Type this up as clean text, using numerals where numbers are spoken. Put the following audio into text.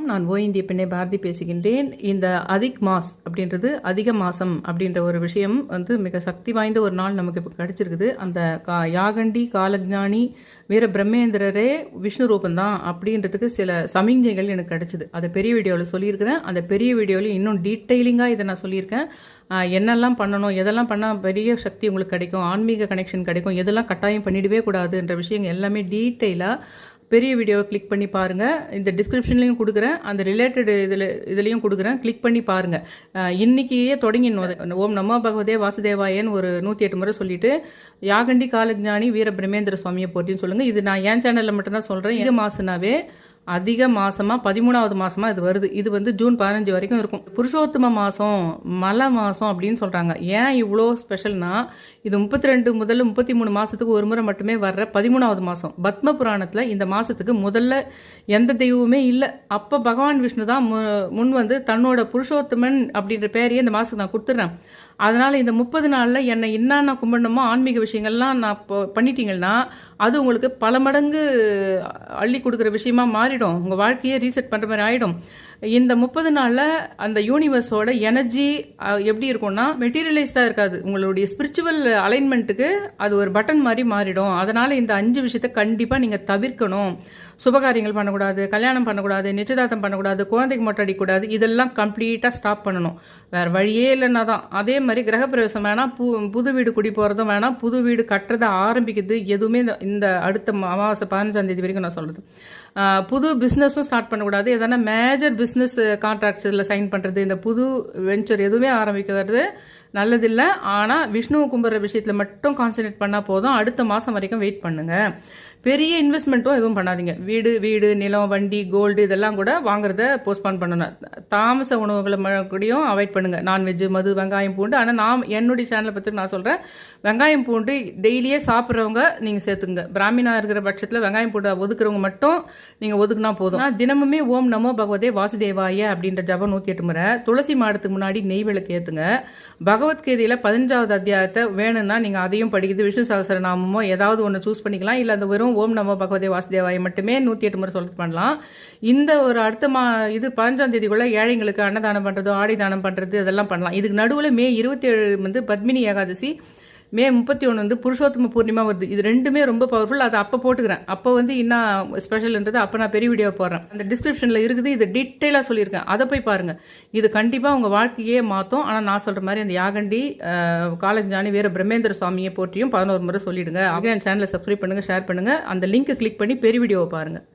நான் இந்திய பெண்ணை பாரதி பேசுகின்றேன். இந்த அதிக் மாஸ் அப்படின்றது அதிக மாசம் அப்படின்ற ஒரு விஷயம் மிக சக்தி வாய்ந்த ஒரு நாள் நமக்கு இப்போ கிடைச்சிருக்குது. அந்த யாகண்டி காலஜானி வீர பிரம்மேந்திரரே விஷ்ணு ரூபந்தான் அப்படின்றதுக்கு சில சமிஞ்சைகள் எனக்கு கிடைச்சிது. அதை பெரிய வீடியோவில் சொல்லியிருக்கிறேன். அந்த பெரிய வீடியோவில் இன்னும் டீட்டெயிலிங்காக இதை நான் சொல்லியிருக்கேன். என்னெல்லாம் பண்ணணும், எதெல்லாம் பண்ணால் பெரிய சக்தி உங்களுக்கு கிடைக்கும், ஆன்மீக கனெக்ஷன் கிடைக்கும், எதெல்லாம் கட்டாயம் பண்ணிடவே கூடாதுன்ற விஷயங்கள் எல்லாமே டீட்டெயிலாக பெரிய வீடியோவை கிளிக் பண்ணி பாருங்கள். இந்த டிஸ்கிரிப்ஷன்லையும் கொடுக்குறேன், அந்த ரிலேட்டட் இதுலேயும் கொடுக்குறேன், கிளிக் பண்ணி பாருங்கள். இன்றைக்கியே தொடங்கிடணும். ஓம் நமோ பகவதே வாசுதேவாயன்னு ஒரு 108 முறை சொல்லிவிட்டு யாகண்டி காலஜானி வீர பிரம்மேந்திர சுவாமியை போட்டின்னு சொல்லுங்கள். இது நான் என் சேனலில் மட்டும்தான் சொல்கிறேன். இது மாசனாவே அதிக மாசமா 13வது மாசமா இது வருது. இது ஜூன் 15 வரைக்கும் இருக்கும். புருஷோத்தம மாசம், மலை மாசம் அப்படின்னு சொல்றாங்க. ஏன் இவ்வளோ ஸ்பெஷல்னா, இது 32 முதல்ல 33 மாசத்துக்கு ஒரு முறை மட்டுமே வர்ற 13வது மாசம். பத்ம புராணத்துல இந்த மாசத்துக்கு முதல்ல எந்த தெய்வமே இல்லை. அப்ப பகவான் விஷ்ணு தான் முன் தன்னோட புருஷோத்தமன் அப்படின்ற பேரையே இந்த மாசத்துக்கு நான் கொடுத்துட்றேன். அதனால இந்த 30 நாளில் என்னை என்னென்ன கும்பிடணுமோ ஆன்மீக விஷயங்கள்லாம் நான் பண்ணிட்டீங்கன்னா அது உங்களுக்கு பல மடங்கு அள்ளி கொடுக்குற விஷயமா மாறிடும். உங்கள் வாழ்க்கையை ரீசெட் பண்ணுற மாதிரி ஆகிடும். இந்த 30 நாளில் அந்த யூனிவர்ஸோட எனர்ஜி எப்படி இருக்கும்னா மெட்டீரியலைஸ்டாக இருக்காது. உங்களுடைய ஸ்பிரிச்சுவல் அலைன்மெண்ட்டுக்கு அது ஒரு பட்டன் மாதிரி மாறிடும். அதனால் இந்த 5 விஷயத்தை கண்டிப்பாக நீங்கள் தவிர்க்கணும். சுபகாரியங்கள் பண்ணக்கூடாது, கல்யாணம் பண்ணக்கூடாது, நிச்சயதார்த்தம் பண்ணக்கூடாது, குழந்தைக்கு மொட்டை அடிக்கக்கூடாது. இதெல்லாம் கம்ப்ளீட்டாக ஸ்டாப் பண்ணணும். வேறு வழியே இல்லைன்னா தான். அதே மாதிரி கிரகப்பிரவேசம் வேணாம், புது வீடு குடி போகிறதும் வேணாம், புது வீடு கட்டுறதை ஆரம்பிக்கிறது எதுவுமே இந்த அடுத்த அமாவாசை 15ஆம் தேதி வரைக்கும் நான் சொல்கிறது. புது பிஸ்னஸும் ஸ்டார்ட் பண்ணக்கூடாது. எதனா மேஜர் பிஸ்னஸ் கான்ட்ராக்ட்ஸில் சைன் பண்ணுறது, இந்த புது வெஞ்சர் எதுவுமே ஆரம்பிக்கிறது நல்லதில்லை. ஆனால் விஷ்ணுவை கும்பிட்ற விஷயத்தில் மட்டும் கான்சன்ட்ரேட் பண்ணால் போதும். அடுத்த மாதம் வரைக்கும் வெயிட் பண்ணுங்கள். பெரிய இன்வெஸ்ட்மெண்ட்டும் எதுவும் பண்ணாதீங்க. வீடு, நிலம், வண்டி, கோல்டு இதெல்லாம் கூட வாங்குறத போஸ்ட்பான் பண்ணணும். தாமச உணவுகளை கூடயும் அவாய்ட் பண்ணுங்க. நான்வெஜ், மது, வெங்காயம், பூண்டு. ஆனால் நான் என்னுடைய சேனலை பற்றி நான் சொல்கிறேன், வெங்காயம் பூண்டு டெய்லியே சாப்பிட்றவங்க நீங்கள் சேர்த்துங்க. பிராமணா இருக்கிற பட்சத்தில் வெங்காயம் பூண்டு ஒதுக்குறவங்க மட்டும் நீங்கள் ஒதுக்குனா போதும். தினமுமே ஓம் நமோ பகவதே வாசுதேவாய அப்படின்ற ஜபம் 108 முறை. துளசி மாடத்துக்கு முன்னாடி நெய் விளக்கு ஏற்றுங்க. பகவத்கீதையில் 15வது அத்தியாயத்தை வேணும்னா நீங்கள் அதையும் படிக்கிறது. விஷ்ணு சகஸ்ரநாமமோ ஏதாவது ஒன்று சூஸ் பண்ணிக்கலாம். இல்லை அந்த வெறும் ஓம் நமோ பகவதே வாசுதேவாய மட்டுமே 108 முறை சொல்லிட்டு பண்ணலாம். இந்த ஒரு அடுத்த இது 15ஆம் தேதிக்குள்ள ஏழைங்களுக்கு அன்னதானம் பண்ணுறது, ஆடி தானம் பண்ணுறது அதெல்லாம் பண்ணலாம். இதுக்கு நடுவில் மே 27 பத்மினி ஏகாதசி, மே 31 புருஷோத்தம பூர்ணிமா வருது. இது ரெண்டுமே ரொம்ப பவர்ஃபுல். அதை அப்போ போட்டுக்கிறேன். அப்போ இன்னும் ஸ்பெஷல்ன்றது அப்போ நான் பெரிய வீடியோ போடுறேன். அந்த டிஸ்கிரிப்ஷனில் இருக்குது. இது டீட்டெயிலாக சொல்லியிருக்கேன். அதை போய் பாருங்கள். இது கண்டிப்பாக உங்கள் வாழ்க்கையே மாற்றும். ஆனால் நான் சொல்கிற மாதிரி அந்த யாகண்டி காலஜானி வீர பிரம்மேந்திர சுவாமியை போற்றியும் 11 முறை சொல்லிவிடுங்க. அப்படியே என் சேனலை சப்ஸ்கிரைப் பண்ணுங்கள், ஷேர் பண்ணுங்கள். அந்த லிங்க்கை கிளிக் பண்ணி பெரிய வீடியோவை பாருங்கள்.